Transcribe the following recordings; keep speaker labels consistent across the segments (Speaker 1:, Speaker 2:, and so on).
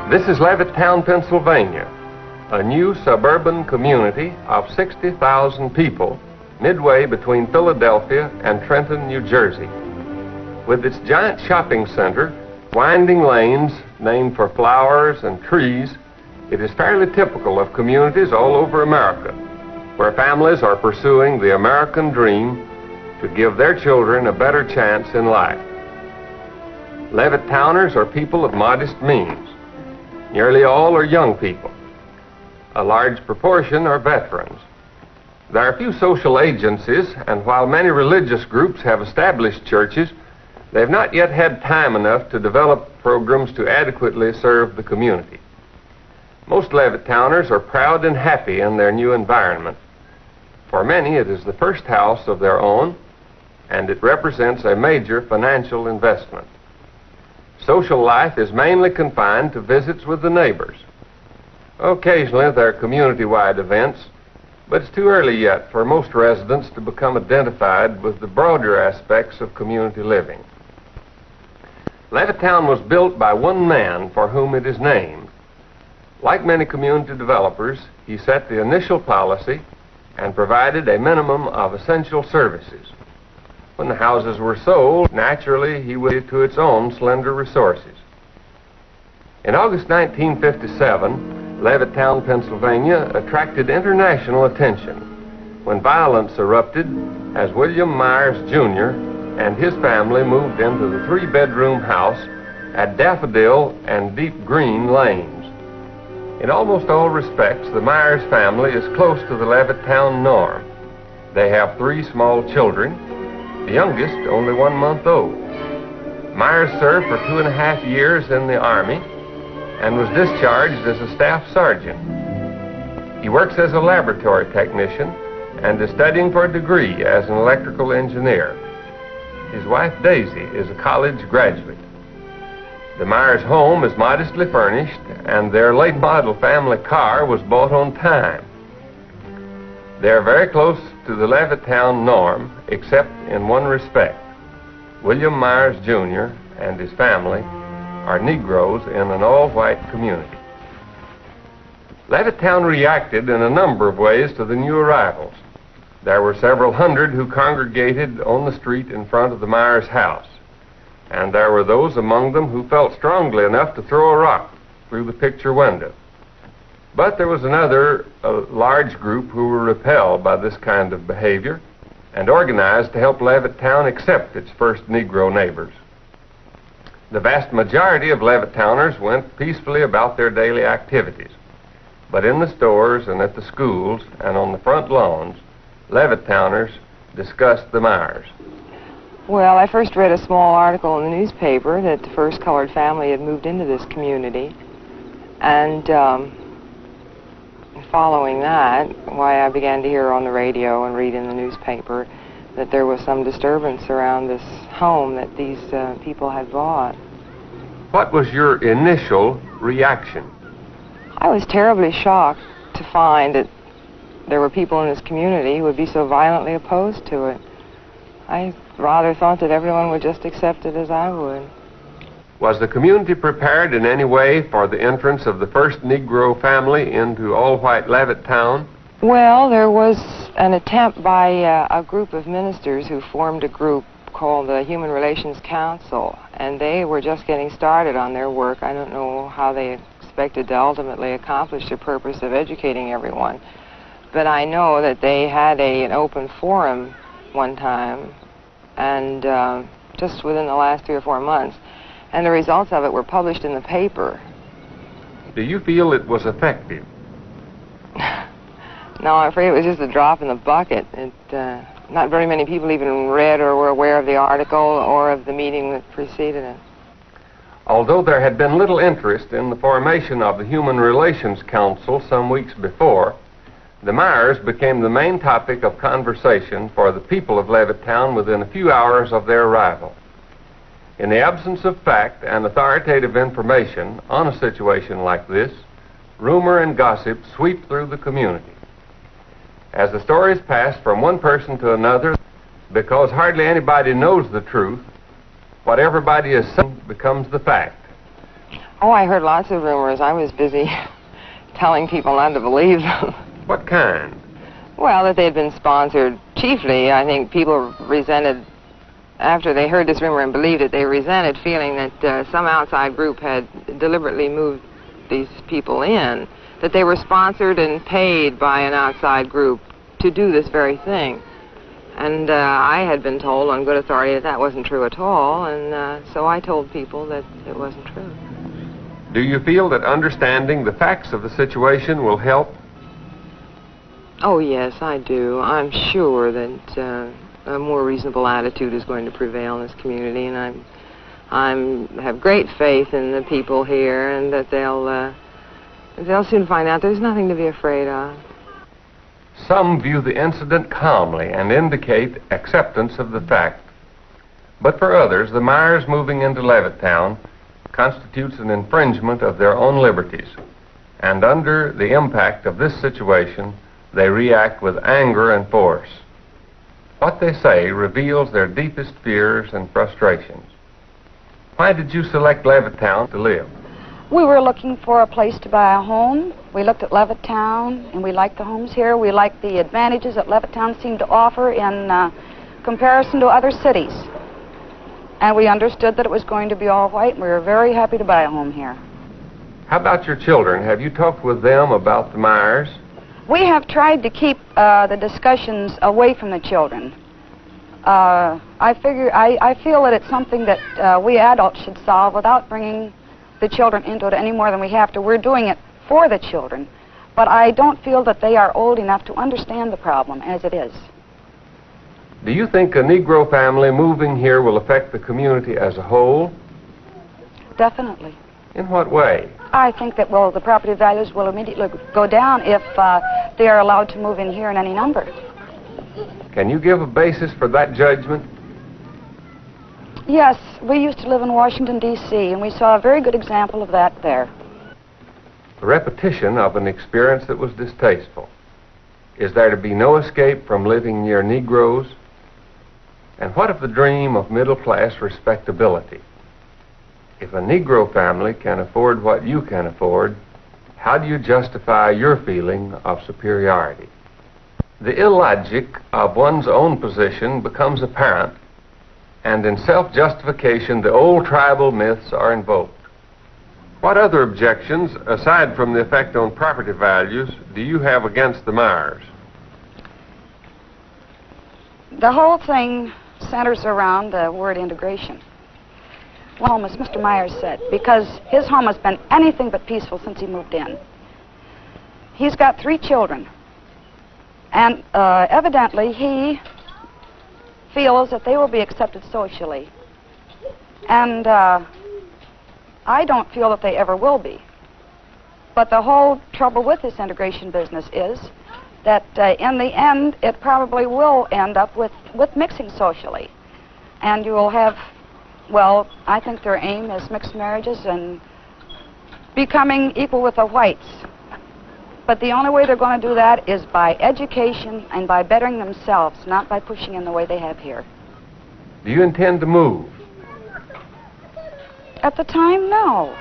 Speaker 1: This is Levittown, Pennsylvania, a new suburban community of 60,000 people midway between Philadelphia and Trenton, New Jersey. With its giant shopping center, winding lanes named for flowers and trees, it is fairly typical of communities all over America, where families are pursuing the American dream to give their children a better chance in life. Levittowners are people of modest means. Nearly all are young people. A large proportion are veterans. There are few social agencies, and while many religious groups have established churches, they have not yet had time enough to develop programs to adequately serve the community. Most Levittowners are proud and happy in their new environment. For many, it is the first house of their own, and it represents a major financial investment. Social life is mainly confined to visits with the neighbors. Occasionally, there are community-wide events, but it's too early yet for most residents to become identified with the broader aspects of community living. Levittown was built by one man for whom it is named. Like many community developers, he set the initial policy and provided a minimum of essential services. When the houses were sold, naturally, he went to its own slender resources. In August 1957, Levittown, Pennsylvania attracted international attention when violence erupted as William Myers, Jr. and his family moved into the three-bedroom house at Daffodil and Deep Green Lanes. In almost all respects, the Myers family is close to the Levittown norm. They have 3 small children, the youngest only 1 month old. Myers served for 2.5 years in the Army and was discharged as a staff sergeant. He works as a laboratory technician and is studying for a degree as an electrical engineer. His wife, Daisy, is a college graduate. The Myers home is modestly furnished, and their late model family car was bought on time. They are very close to the Levittown norm, except in one respect. William Myers, Jr. and his family are Negroes in an all-white community. Levittown reacted in a number of ways to the new arrivals. There were several hundred who congregated on the street in front of the Myers house, and there were those among them who felt strongly enough to throw a rock through the picture window. But there was another large group who were repelled by this kind of behavior and organized to help Levittown accept its first Negro neighbors. The vast majority of Levittowners went peacefully about their daily activities, but in the stores and at the schools and on the front lawns, Levittowners discussed the Myers.
Speaker 2: Well, I first read a small article in the newspaper that the first colored family had moved into this community, and following that, why I began to hear on the radio and read in the newspaper that there was some disturbance around this home that these people had bought.
Speaker 1: What was your initial reaction?
Speaker 2: I was terribly shocked to find that there were people in this community who would be so violently opposed to it. I rather thought that everyone would just accept it as I would.
Speaker 1: Was the community prepared in any way for the entrance of the first Negro family into all-white Levittown?
Speaker 2: Well, there was an attempt by a group of ministers who formed a group called the Human Relations Council, and they were just getting started on their work. I don't know how they expected to ultimately accomplish the purpose of educating everyone, but I know that they had an open forum one time, and just within the last 3 or 4 months, and the results of it were published in the paper.
Speaker 1: Do you feel it was effective?
Speaker 2: No, I'm afraid it was just a drop in the bucket. Not very many people even read or were aware of the article or of the meeting that preceded it.
Speaker 1: Although there had been little interest in the formation of the Human Relations Council some weeks before, the Myers became the main topic of conversation for the people of Levittown within a few hours of their arrival. In the absence of fact and authoritative information on a situation like this, rumor and gossip sweep through the community. As the stories pass from one person to another, because hardly anybody knows the truth, what everybody is saying becomes the fact.
Speaker 2: Oh, I heard lots of rumors. I was busy telling people not to believe them.
Speaker 1: What kind?
Speaker 2: Well, that they had been sponsored. Chiefly, I think people resented, after they heard this rumor and believed it, they resented feeling that some outside group had deliberately moved these people in, that they were sponsored and paid by an outside group to do this very thing. And I had been told on good authority that that wasn't true at all, and so I told people that it wasn't true.
Speaker 1: Do you feel that understanding the facts of the situation will help?
Speaker 2: Oh, yes, I do. I'm sure that a more reasonable attitude is going to prevail in this community, and I have great faith in the people here, and that they'll soon find out there's nothing to be afraid of.
Speaker 1: Some view the incident calmly and indicate acceptance of the fact. But for others, the Myers moving into Levittown constitutes an infringement of their own liberties, and under the impact of this situation, they react with anger and force. What they say reveals their deepest fears and frustrations. Why did you select Levittown to live?
Speaker 3: We were looking for a place to buy a home. We looked at Levittown, and we liked the homes here. We liked the advantages that Levittown seemed to offer in comparison to other cities. And we understood that it was going to be all white, and we were very happy to buy a home here.
Speaker 1: How about your children? Have you talked with them about the Myers?
Speaker 3: We have tried to keep the discussions away from the children. I feel that it's something that we adults should solve without bringing the children into it any more than we have to. We're doing it for the children, but I don't feel that they are old enough to understand the problem as it is.
Speaker 1: Do you think a Negro family moving here will affect the community as a whole?
Speaker 3: Definitely.
Speaker 1: In what way?
Speaker 3: I think that, well, the property values will immediately go down if they are allowed to move in here in any number.
Speaker 1: Can you give a basis for that judgment?
Speaker 3: Yes, we used to live in Washington, D.C., and we saw a very good example of that there.
Speaker 1: A repetition of an experience that was distasteful. Is there to be no escape from living near Negroes? And what of the dream of middle-class respectability? If a Negro family can afford what you can afford, how do you justify your feeling of superiority? The illogic of one's own position becomes apparent, and in self-justification, the old tribal myths are invoked. What other objections, aside from the effect on property values, do you have against the Myers?
Speaker 3: The whole thing centers around the word integration. One home, as Mr. Myers said, because his home has been anything but peaceful since he moved in. He's got 3 children, and evidently he feels that they will be accepted socially. And I don't feel that they ever will be. But the whole trouble with this integration business is that in the end, it probably will end up with mixing socially. And you will have, well, I think their aim is mixed marriages and becoming equal with the whites. But the only way they're going to do that is by education and by bettering themselves, not by pushing in the way they have here.
Speaker 1: Do you intend to move?
Speaker 3: At the time, no.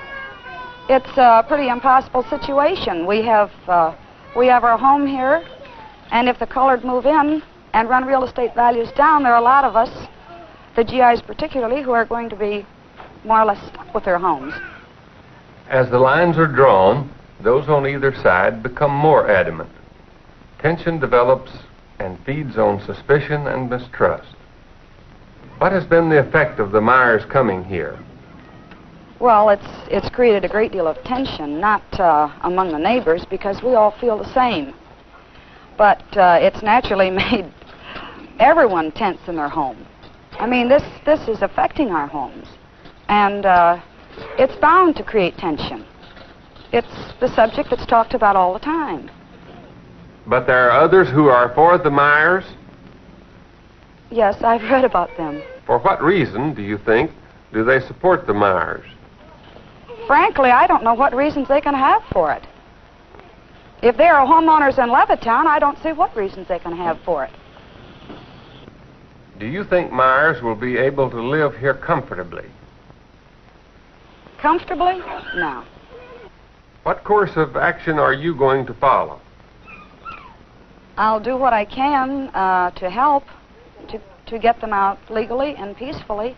Speaker 3: It's a pretty impossible situation. We have our home here, and if the colored move in and run real estate values down, there are a lot of us, the GIs particularly, who are going to be more or less stuck with their homes.
Speaker 1: As the lines are drawn, those on either side become more adamant. Tension develops and feeds on suspicion and mistrust. What has been the effect of the Myers coming here?
Speaker 3: Well, it's created a great deal of tension, not among the neighbors, because we all feel the same. But it's naturally made everyone tense in their home. I mean, this is affecting our homes, and it's bound to create tension. It's the subject that's talked about all the time.
Speaker 1: But there are others who are for the Myers?
Speaker 3: Yes, I've read about them.
Speaker 1: For what reason, do you think, do they support the Myers?
Speaker 3: Frankly, I don't know what reasons they can have for it. If they are homeowners in Levittown, I don't see what reasons they can have for it.
Speaker 1: Do you think Myers will be able to live here comfortably?
Speaker 3: Comfortably? No.
Speaker 1: What course of action are you going to follow?
Speaker 3: I'll do what I can to help to get them out legally and peacefully.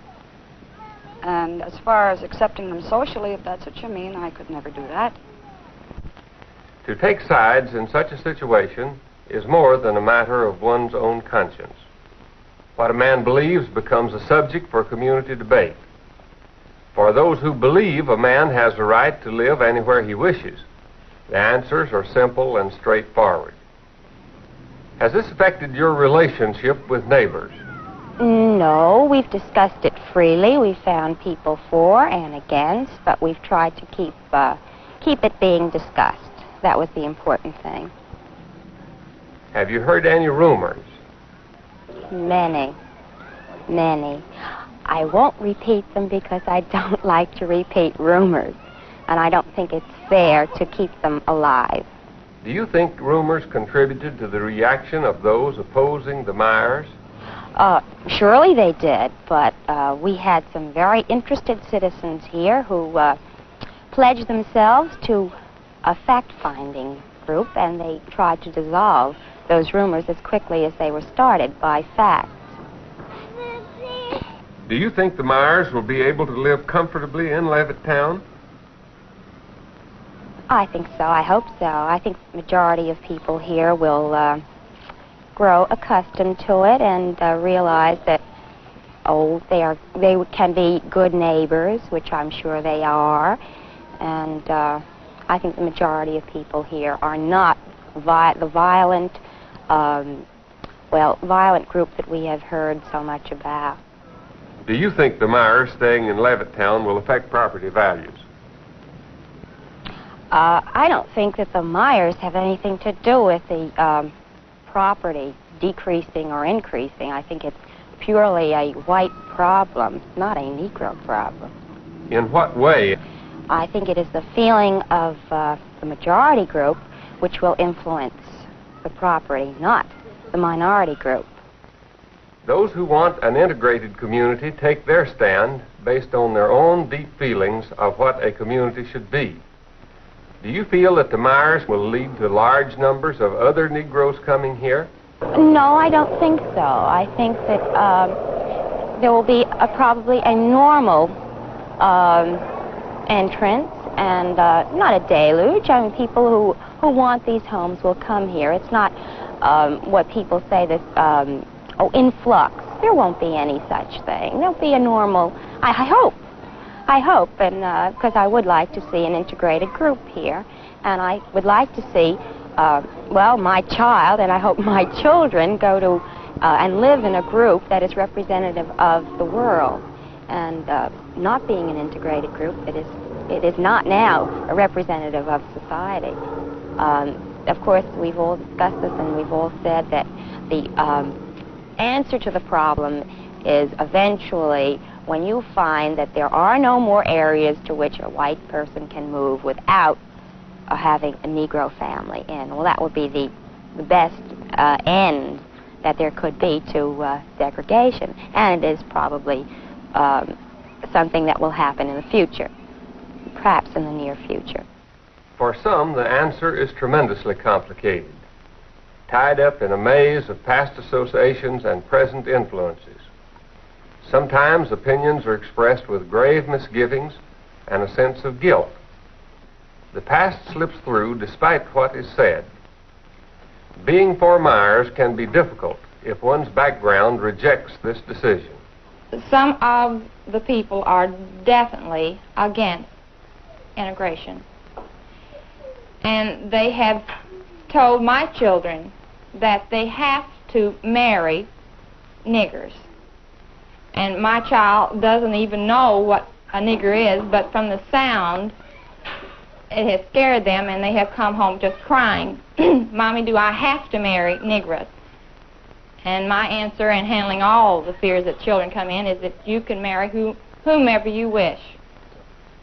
Speaker 3: And as far as accepting them socially, if that's what you mean, I could never do that.
Speaker 1: To take sides in such a situation is more than a matter of one's own conscience. What a man believes becomes a subject for community debate. For those who believe a man has a right to live anywhere he wishes, the answers are simple and straightforward. Has this affected your relationship with neighbors?
Speaker 4: No, we've discussed it freely. We found people for and against, but we've tried to keep it being discussed. That was the important thing.
Speaker 1: Have you heard any rumors?
Speaker 4: Many. I won't repeat them because I don't like to repeat rumors, and I don't think it's fair to keep them alive.
Speaker 1: Do you think rumors contributed to the reaction of those opposing the Myers?
Speaker 4: Surely they did, but we had some very interested citizens here who pledged themselves to a fact-finding group, and they tried to dissolve those rumors as quickly as they were started by facts.
Speaker 1: Do you think the Myers will be able to live comfortably in Levittown?
Speaker 4: I think so. I hope so. I think the majority of people here will grow accustomed to it and realize that, they can be good neighbors, which I'm sure they are. And I think the majority of people here are not the violent, violent group that we have heard so much about.
Speaker 1: Do you think the Myers staying in Levittown will affect property values?
Speaker 4: I don't think that the Myers have anything to do with the property decreasing or increasing. I think it's purely a white problem, not a Negro problem.
Speaker 1: In what way?
Speaker 4: I think it is the feeling of the majority group which will influence the property, not the minority group.
Speaker 1: Those who want an integrated community take their stand based on their own deep feelings of what a community should be. Do you feel that the Myers will lead to large numbers of other Negroes coming here?
Speaker 4: No, I don't think so. I think that there will be probably a normal entrance and not a deluge. I mean, people who want these homes will come here. It's not what people say, this influx. There won't be any such thing. There'll be a normal, I hope, and because I would like to see an integrated group here, and I would like to see, my child, and I hope my children go to and live in a group that is representative of the world, and not being an integrated group, it is not now a representative of society. Of course, we've all discussed this, and we've all said that the answer to the problem is eventually when you find that there are no more areas to which a white person can move without having a Negro family in. Well, that would be the best end that there could be to segregation, and it is probably something that will happen in the future, perhaps in the near future.
Speaker 1: For some, the answer is tremendously complicated, tied up in a maze of past associations and present influences. Sometimes opinions are expressed with grave misgivings and a sense of guilt. The past slips through despite what is said. Being for Myers can be difficult if one's background rejects this decision.
Speaker 5: Some of the people are definitely against integration. And they have told my children that they have to marry niggers. And my child doesn't even know what a nigger is, but from the sound, it has scared them, and they have come home just crying, "Mommy, do I have to marry niggers?" And my answer in handling all the fears that children come in is that you can marry whomever you wish.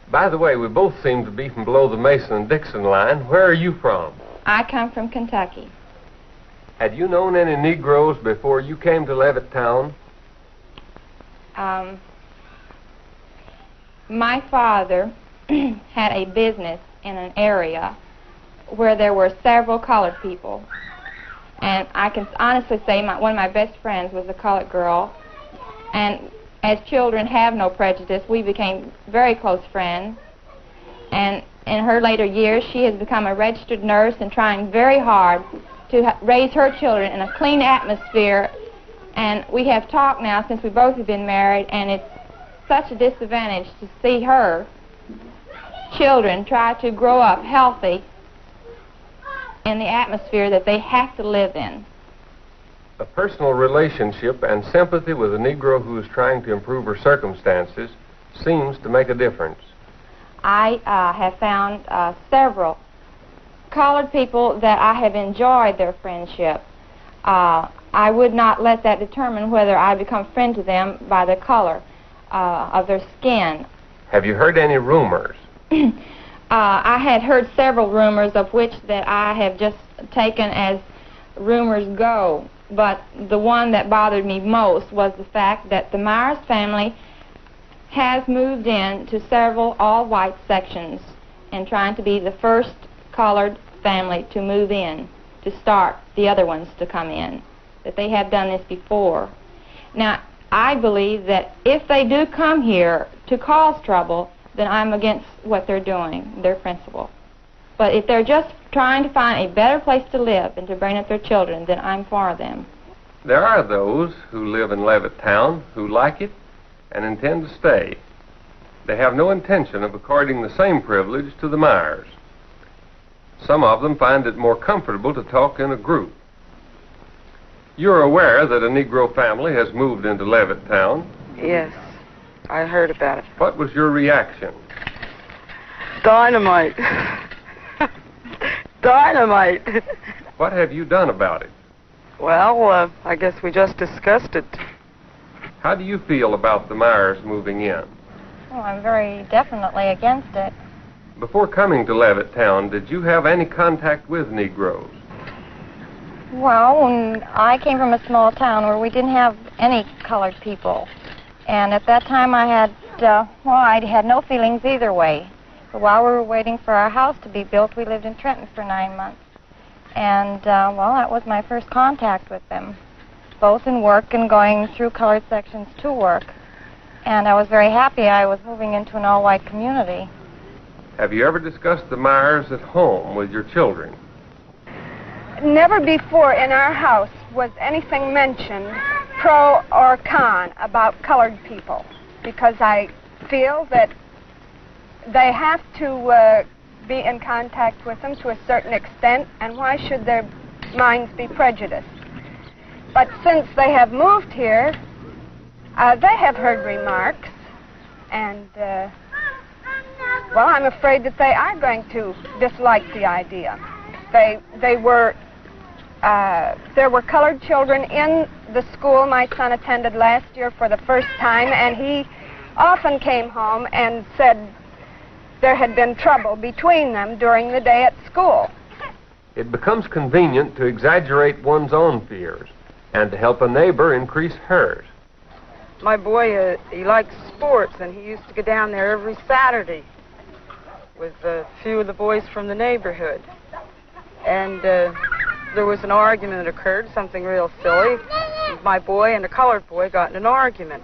Speaker 1: By the way, we both seem to be from below the Mason and Dixon line. Where are you from?
Speaker 5: I come from Kentucky.
Speaker 1: Had you known any Negroes before you came to Levittown?
Speaker 5: My father had a business in an area where there were several colored people. And I can honestly say one of my best friends was a colored girl. And as children have no prejudice, we became very close friends. And in her later years, she has become a registered nurse and trying very hard to raise her children in a clean atmosphere. And we have talked now since we both have been married, and it's such a disadvantage to see her children try to grow up healthy in the atmosphere that they have to live in.
Speaker 1: A personal relationship and sympathy with a Negro who is trying to improve her circumstances seems to make a difference.
Speaker 5: I have found several colored people that I have enjoyed their friendship. I would not let that determine whether I become friend to them by the color of their skin.
Speaker 1: Have you heard any rumors?
Speaker 5: I had heard several rumors, of which that I have just taken as rumors go. But the one that bothered me most was the fact that the Myers family has moved in to several all-white sections and trying to be the first colored family to move in, to start the other ones to come in, that they have done this before. Now, I believe that if they do come here to cause trouble, then I'm against what they're doing, their principle. But if they're just trying to find a better place to live and to bring up their children, then I'm for them.
Speaker 1: There are those who live in Levittown who like it and intend to stay. They have no intention of according the same privilege to the Myers. Some of them find it more comfortable to talk in a group. You're aware that a Negro family has moved into Levittown?
Speaker 2: Yes, I heard about it.
Speaker 1: What was your reaction?
Speaker 2: Dynamite. Dynamite.
Speaker 1: What have you done about it?
Speaker 2: Well, I guess we just discussed it.
Speaker 1: How do you feel about the Myers moving in?
Speaker 4: Oh, I'm very definitely against it.
Speaker 1: Before coming to Levittown, did you have any contact with Negroes?
Speaker 4: Well, when I came from a small town where we didn't have any colored people. And at that time I had no feelings either way. But while we were waiting for our house to be built, we lived in Trenton for 9 months. And, that was my first contact with them, both in work and going through colored sections to work. And I was very happy I was moving into an all-white community.
Speaker 1: Have you ever discussed the Myers at home with your children?
Speaker 6: Never before in our house was anything mentioned, pro or con, about colored people, because I feel that they have to be in contact with them to a certain extent, and why should their minds be prejudiced? But since they have moved here, they have heard remarks, and, I'm afraid that they are going to dislike the idea. There were colored children in the school my son attended last year for the first time, and he often came home and said there had been trouble between them during the day at school.
Speaker 1: It becomes convenient to exaggerate one's own fears and to help a neighbor increase hers.
Speaker 2: My boy, he likes sports, and he used to go down there every Saturday with a few of the boys from the neighborhood. And there was an argument that occurred, something real silly. My boy and a colored boy got in an argument.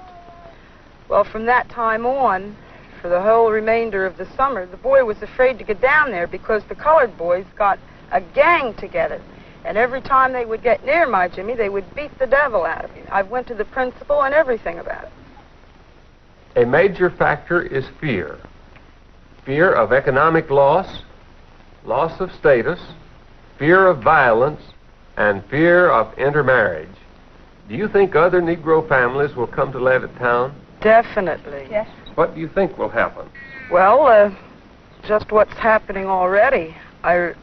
Speaker 2: Well, from that time on, for the whole remainder of the summer, the boy was afraid to get down there because the colored boys got a gang together. And every time they would get near my Jimmy, they would beat the devil out of him. I went to the principal and everything about it.
Speaker 1: A major factor is fear. Fear of economic loss, loss of status, fear of violence, and fear of intermarriage. Do you think other Negro families will come to Levittown?
Speaker 2: Definitely.
Speaker 6: Yes.
Speaker 1: What do you think will happen?
Speaker 2: Well, just what's happening already. I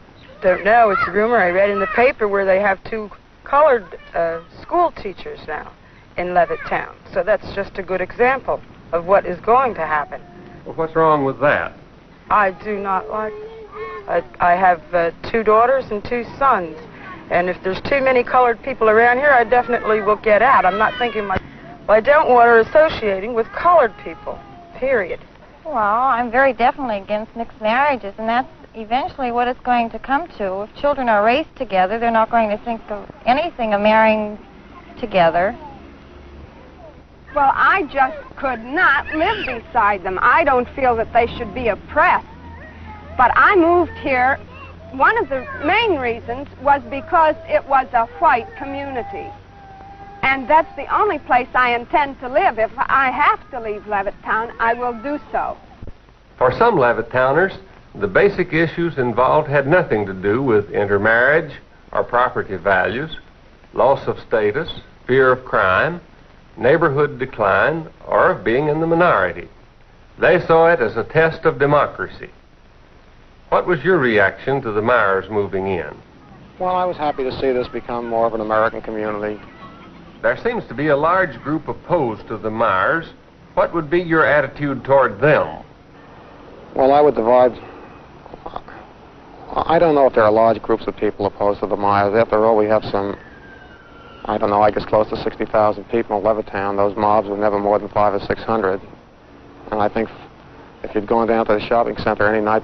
Speaker 2: don't know. It's a rumor I read in the paper where they have 2 colored school teachers now in Levittown. So that's just a good example of what is going to happen.
Speaker 1: Well, what's wrong with that?
Speaker 2: I do not like it. I have 2 daughters and 2 sons. And if there's too many colored people around here, I definitely will get out. I'm not thinking I don't want her associating with colored people, period.
Speaker 5: Well, I'm very definitely against mixed marriages, and that's eventually what it's going to come to. If children are raised together, they're not going to think of anything of marrying together.
Speaker 6: Well, I just could not live beside them. I don't feel that they should be oppressed. But I moved here. One of the main reasons was because it was a white community. And that's the only place I intend to live. If I have to leave Levittown, I will do so.
Speaker 1: For some Levittowners, the basic issues involved had nothing to do with intermarriage or property values, loss of status, fear of crime, neighborhood decline, or of being in the minority. They saw it as a test of democracy. What was your reaction to the Myers moving in?
Speaker 7: Well, I was happy to see this become more of an American community.
Speaker 1: There seems to be a large group opposed to the Myers. What would be your attitude toward them?
Speaker 7: Well, I would divide... I don't know if there are large groups of people opposed to the Myers. After all, we have some, I don't know, I guess close to 60,000 people in Levittown. Those mobs were never more than 500 or 600. And I think if you'd gone down to the shopping center any night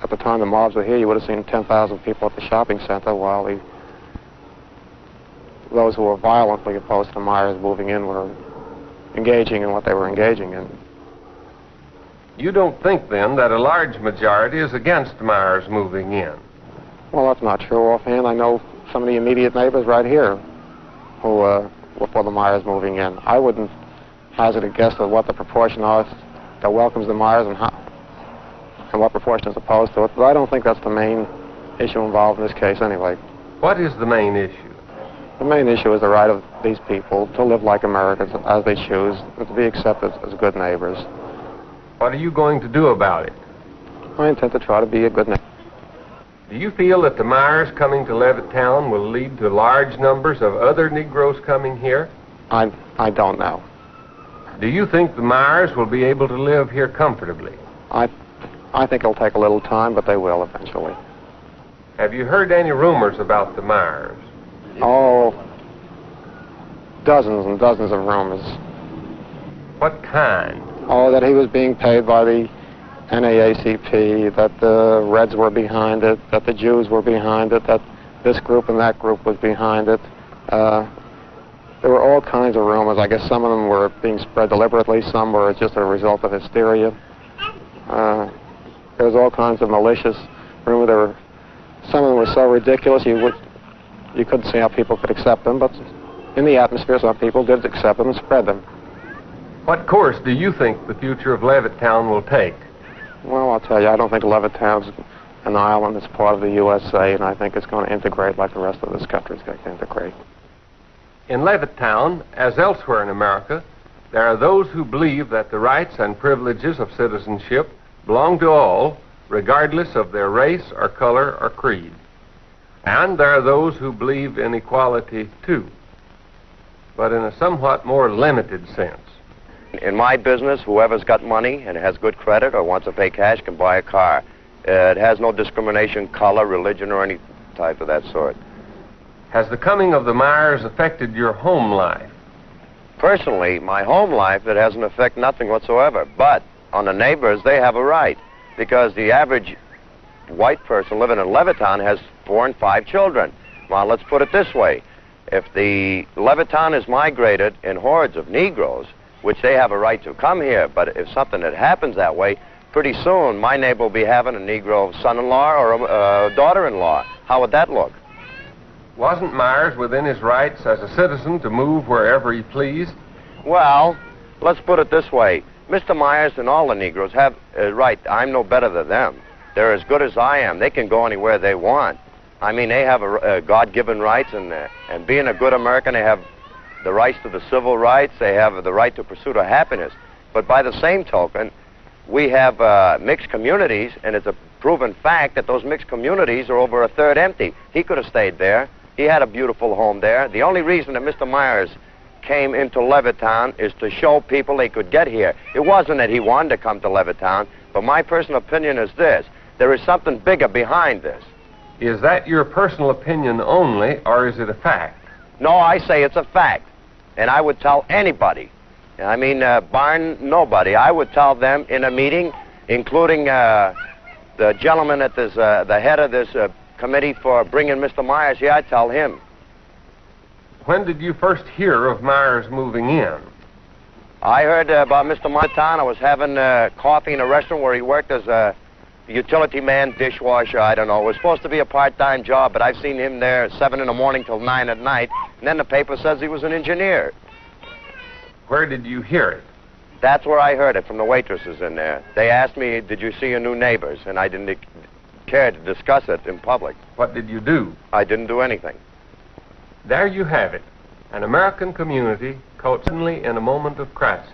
Speaker 7: at the time the mobs were here, you would have seen 10,000 people at the shopping center, while those who were violently opposed to the Myers moving in were engaging in what they were engaging in.
Speaker 1: You don't think, then, that a large majority is against Myers moving in?
Speaker 7: Well, that's not true offhand. I know some of the immediate neighbors right here who were for the Myers moving in. I wouldn't hazard a guess at what the proportion are that welcomes the Myers and what proportion is opposed to it, but I don't think that's the main issue involved in this case anyway.
Speaker 1: What is the main issue?
Speaker 7: The main issue is the right of these people to live like Americans as they choose, and to be accepted as good neighbors.
Speaker 1: What are you going to do about it?
Speaker 7: I intend to try to be a good neighbor.
Speaker 1: Do you feel that the Myers coming to Levittown will lead to large numbers of other Negroes coming here?
Speaker 7: I don't know.
Speaker 1: Do you think the Myers will be able to live here comfortably?
Speaker 7: I think it'll take a little time, but they will eventually.
Speaker 1: Have you heard any rumors about the Myers?
Speaker 7: Oh, dozens and dozens of rumors.
Speaker 1: What kind?
Speaker 7: Oh, that he was being paid by the NAACP, that the Reds were behind it, that the Jews were behind it, that this group and that group was behind it. There were all kinds of rumors. I guess some of them were being spread deliberately, some were just a result of hysteria. There was all kinds of malicious rumors. Some of them were so ridiculous you couldn't see how people could accept them, but in the atmosphere some people did accept them and spread them.
Speaker 1: What course do you think the future of Levittown will take?
Speaker 7: Well, I'll tell you, I don't think Levittown's an island. It's part of the USA, and I think it's going to integrate like the rest of this country is going to integrate.
Speaker 1: In Levittown, as elsewhere in America, there are those who believe that the rights and privileges of citizenship belong to all, regardless of their race or color or creed. And there are those who believe in equality, too, but in a somewhat more limited sense.
Speaker 8: In my business, whoever's got money and has good credit or wants to pay cash can buy a car. It has no discrimination, color, religion, or any type of that sort.
Speaker 1: Has the coming of the Myers affected your home life?
Speaker 8: Personally, my home life, it hasn't affected nothing whatsoever. But on the neighbors, they have a right, because the average white person living in Levittown has 4 and 5 children. Well, let's put it this way. If the Levittown is migrated in hordes of Negroes, which they have a right to come here, but if something that happens that way, pretty soon my neighbor will be having a Negro son-in-law or a daughter-in-law. How would that look?
Speaker 1: Wasn't Myers within his rights as a citizen to move wherever he pleased?
Speaker 8: Well, let's put it this way. Mr. Myers and all the Negroes have a right. I'm no better than them. They're as good as I am. They can go anywhere they want. I mean, they have a God-given rights, and being a good American, they have the rights to the civil rights, they have the right to pursuit of happiness. But by the same token, we have mixed communities, and it's a proven fact that those mixed communities are over a third empty. He could have stayed there. He had a beautiful home there. The only reason that Mr. Myers came into Levittown is to show people they could get here. It wasn't that he wanted to come to Levittown, but my personal opinion is this. There is something bigger behind this.
Speaker 1: Is that your personal opinion only, or is it a fact?
Speaker 8: No, I say it's a fact. And I would tell anybody I mean, barring nobody. I would tell them in a meeting, including the gentleman at this, the head of this committee for bringing Mr. Myers here, I'd tell him.
Speaker 1: When did you first hear of Myers moving in?
Speaker 8: I heard about Mr. Montana. I was having coffee in a restaurant where he worked as a utility man, dishwasher, I don't know. It was supposed to be a part-time job, but I've seen him there 7 in the morning till 9 at night, and then the paper says he was an engineer.
Speaker 1: Where did you hear it?
Speaker 8: That's where I heard it, from the waitresses in there. They asked me, did you see your new neighbors? And I didn't care to discuss it in public.
Speaker 1: What did you do?
Speaker 8: I didn't do anything.
Speaker 1: There you have it, an American community caught suddenly in a moment of crisis.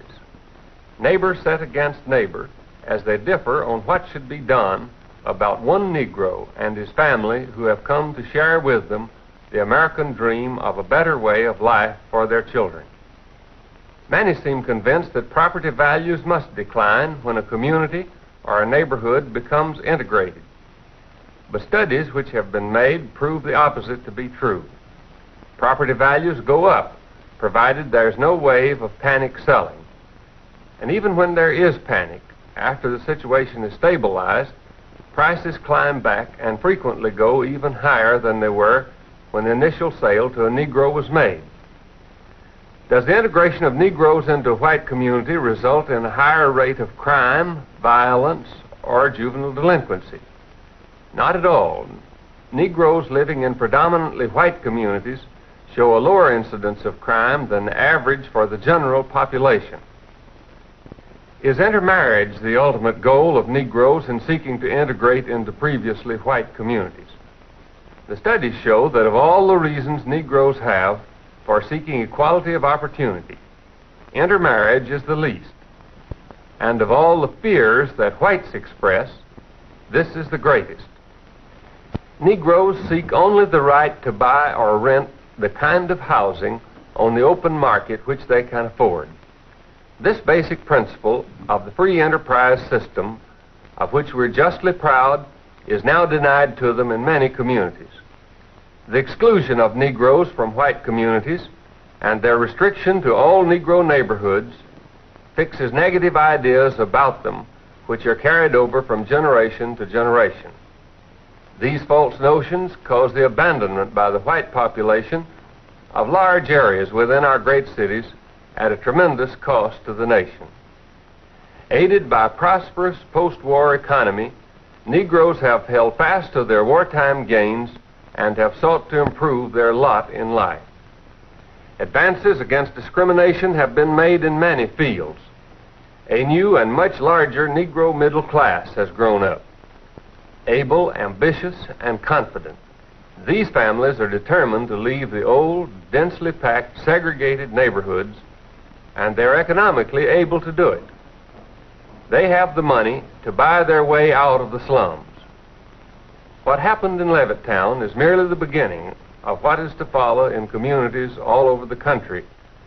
Speaker 1: Neighbor set against neighbor as they differ on what should be done about one Negro and his family who have come to share with them the American dream of a better way of life for their children. Many seem convinced that property values must decline when a community or a neighborhood becomes integrated. But studies which have been made prove the opposite to be true. Property values go up, provided there's no wave of panic selling. And even when there is panic, after the situation is stabilized, prices climb back and frequently go even higher than they were when the initial sale to a Negro was made. Does the integration of Negroes into a white community result in a higher rate of crime, violence, or juvenile delinquency? Not at all. Negroes living in predominantly white communities show a lower incidence of crime than the average for the general population. Is intermarriage the ultimate goal of Negroes in seeking to integrate into previously white communities? The studies show that of all the reasons Negroes have for seeking equality of opportunity, intermarriage is the least. And of all the fears that whites express, this is the greatest. Negroes seek only the right to buy or rent the kind of housing on the open market which they can afford. This basic principle of the free enterprise system, of which we're justly proud, is now denied to them in many communities. The exclusion of Negroes from white communities and their restriction to all Negro neighborhoods fixes negative ideas about them which are carried over from generation to generation. These false notions cause the abandonment by the white population of large areas within our great cities at a tremendous cost to the nation. Aided by a prosperous post-war economy, Negroes have held fast to their wartime gains and have sought to improve their lot in life. Advances against discrimination have been made in many fields. A new and much larger Negro middle class has grown up. Able, ambitious, and confident, these families are determined to leave the old, densely packed, segregated neighborhoods, and they're economically able to do it. They have the money to buy their way out of the slums. What happened in Levittown is merely the beginning of what is to follow in communities all over the country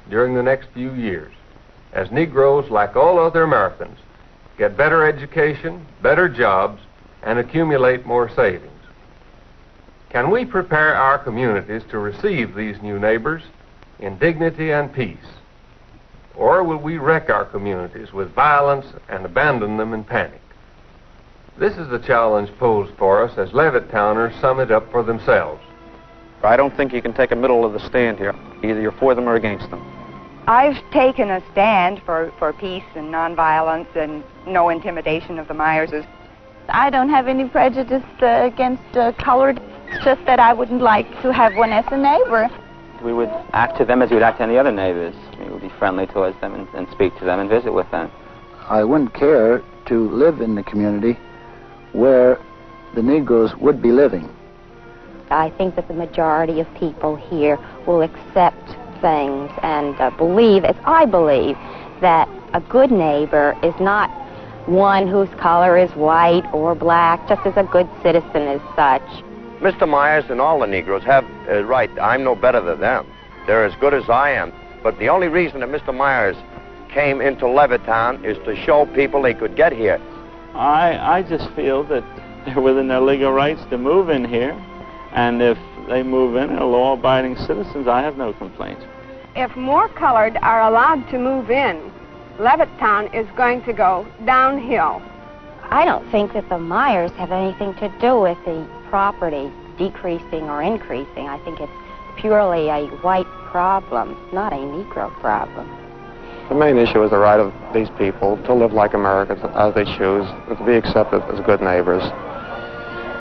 Speaker 1: during the next few years, as Negroes, like all other Americans, get better education, better jobs, and accumulate more savings. Can we prepare our communities to receive these new neighbors in dignity and peace? Or will we wreck our communities with violence and abandon them in panic? This is the challenge posed for us as Levittowners sum it up for themselves.
Speaker 7: I don't think you can take a middle of the stand here. Either you're for them or against them.
Speaker 2: I've taken a stand for peace and nonviolence and no intimidation of the Myerses.
Speaker 4: I don't have any prejudice against colored. It's just that I wouldn't like to have one as a neighbor.
Speaker 9: We would act to them as we would act to any other neighbors. We would be friendly towards them and speak to them and visit with them.
Speaker 10: I wouldn't care to live in the community where the Negroes would be living.
Speaker 4: I think that the majority of people here will accept things and believe, as I believe, that a good neighbor is not one whose color is white or black, just as a good citizen is such.
Speaker 8: Mr. Myers and all the Negroes have right. I'm no better than them. They're as good as I am. But the only reason that Mr. Myers came into Levittown is to show people they could get here.
Speaker 11: I just feel that they're within their legal rights to move in here, and if they move in and are law-abiding citizens, I have no complaints.
Speaker 6: if more colored are allowed to move in, Levittown is going to go downhill.
Speaker 4: I don't think that the Myers have anything to do with the property decreasing or increasing. I think it's purely a white problem, not a Negro problem.
Speaker 7: The main issue is the right of these people to live like Americans as they choose, and to be accepted as good neighbors.